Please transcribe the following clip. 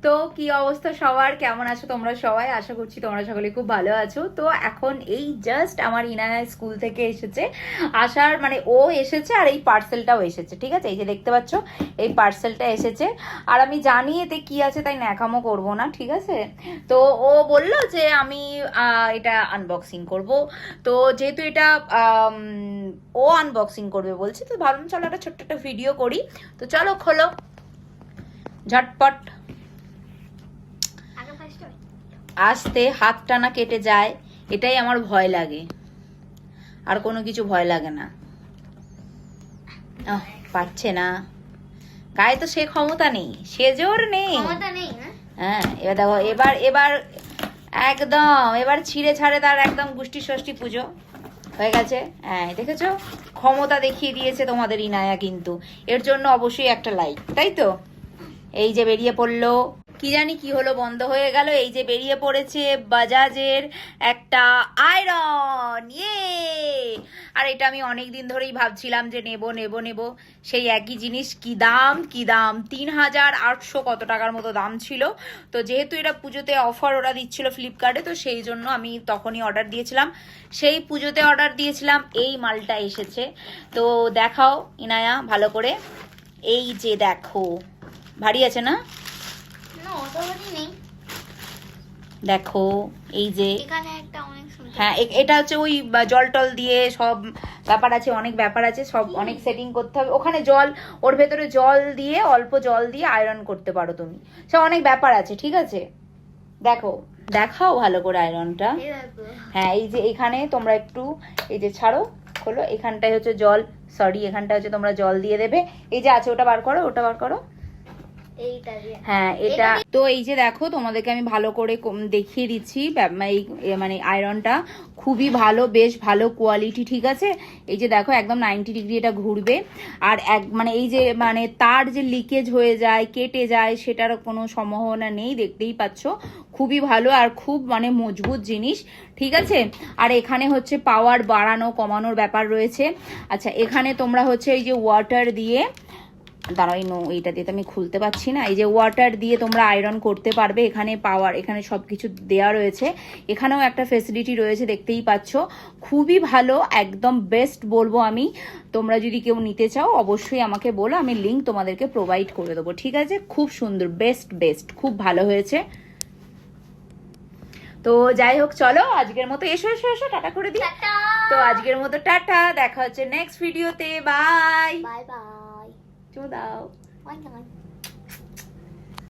তো কি অবস্থা সবার, কেমন আছো তোমরা সবাই? আশা করছি তোমরা সকলে খুব ভালো আছো। তো এখন এই জাস্ট আমার ইনায়া স্কুল থেকে এসেছে, আসার মানে ও এসেছে আর এই পার্সেলটাও এসেছে, ঠিক আছে? এই যে দেখতে পাচ্ছ এই পার্সেলটা এসেছে, আর আমি জানি এতে কি আছে তাই ন্যাকামো করব না, ঠিক আছে? তো ও বললো যে আমি এটা আনবক্সিং করব। তো যেহেতু এটা ও আনবক্সিং করবে বলছে, তো ভাবলাম চলো একটা ছোট্ট একটা ভিডিও করি। তো চলো খোলো ঝটপট। আসতে হাতটা না কেটে যায়, এটাই আমার ভয় লাগে, আর কোনো কিছু ভয় লাগে না। পাচ্ছে না, গায়ে তো সে ক্ষমতা নেই, সে জোর নেই। হ্যাঁ এবার দেখো, এবার এবার একদম এবার ছিঁড়ে ছাড়ে তার একদম গুষ্টি ষষ্ঠী পুজো হয়ে গেছে। হ্যাঁ দেখেছো, ক্ষমতা দেখিয়ে দিয়েছে তোমাদের ইনায়া, কিন্তু এর জন্য অবশ্যই একটা লাইক, তাই তো? এই যে বেরিয়ে পড়লো, কি জানি কি হলো, বন্ধ হয়ে গেল। এই যে বেরিয়ে পড়েছে বাজাজের একটা আয়রন, ইয়ে! আর এটা আমি অনেক দিন ধরেই ভাবছিলাম যে নেব নেব নেব, সেই একই জিনিস। কি দাম, কি দাম, 3800 কত টাকার মতো দাম ছিল। তো যেহেতু এটা পুজোতে অফার ওরা দিচ্ছিল ফ্লিপকার্টে, তো সেই জন্য আমি তখনই অর্ডার দিয়েছিলাম, সেই পুজোতে অর্ডার দিয়েছিলাম। এই মালটা এসেছে, তো দেখাও ইনায়া ভালো করে। এই যে দেখো, ভারী আছে না? দেখো এই যে, হ্যাঁ এটা হচ্ছে ওই জল টল দিয়ে সব ব্যাপার আছে, অনেক ব্যাপার আছে, সব অনেক সেটিং করতে হবে ওখানে। জল, ওর ভেতরে জল দিয়ে, অল্প জল দিয়ে আয়রন করতে পারো তুমি, সব অনেক ব্যাপার আছে, ঠিক আছে? দেখো, দেখাও ভালো করে আয়রনটা। হ্যাঁ এই যে এখানে তোমরা একটু, এই যে ছাড়ো, খোলো, এখানটায় হচ্ছে জল, সরি এখানটা হচ্ছে তোমরা জল দিয়ে দেবে। এই যে আছে ওটা বার করো, ওটা বার করো। হ্যাঁ এটা তো, এই যে দেখো তোমাদেরকে আমি ভালো করে দেখিয়ে দিচ্ছি। মানে আয়রনটা খুবই ভালো, বেশ ভালো কোয়ালিটি, ঠিক আছে? এই যে দেখো একদম 90 ডিগ্রি এটা ঘুরবে, আর মানে এই যে মানে তার যে লিকেজ হয়ে যায়, কেটে যায়, সেটার কোনো সম্ভাবনা নেই, দেখতেই পাচ্ছ। খুবই ভালো আর খুব মানে মজবুত জিনিস, ঠিক আছে? আর এখানে হচ্ছে পাওয়ার বাড়ানো কমানোর ব্যাপার রয়েছে। আচ্ছা এখানে তোমরা হচ্ছে এই যে ওয়াটার দিয়ে, দাঁড়াই এইটা দিয়ে তো আমি খুলতে পারছি না। এই যে ওয়াটার দিয়ে তোমরা আয়রন করতে পারবে, এখানে পাওয়ার, এখানে সব কিছু দেওয়া রয়েছে, এখানেও একটা ফেসিলিটি রয়েছে, দেখতেই পাচ্ছ। খুবই ভালো, একদম বেস্ট বলবো আমি। তোমরা যদি কেউ নিতে চাও অবশ্যই আমাকে বলো, আমি লিঙ্ক তোমাদেরকে প্রোভাইড করে দেবো, ঠিক আছে? খুব সুন্দর, বেস্ট বেস্ট, খুব ভালো হয়েছে। তো যাই হোক, চলো আজকের মতো, এসো এসো এসো, টাটা করে দিই। তো আজকের মতো টাটা, দেখা হচ্ছে নেক্সট ভিডিওতে। Bye bye bye. চুমু দাও।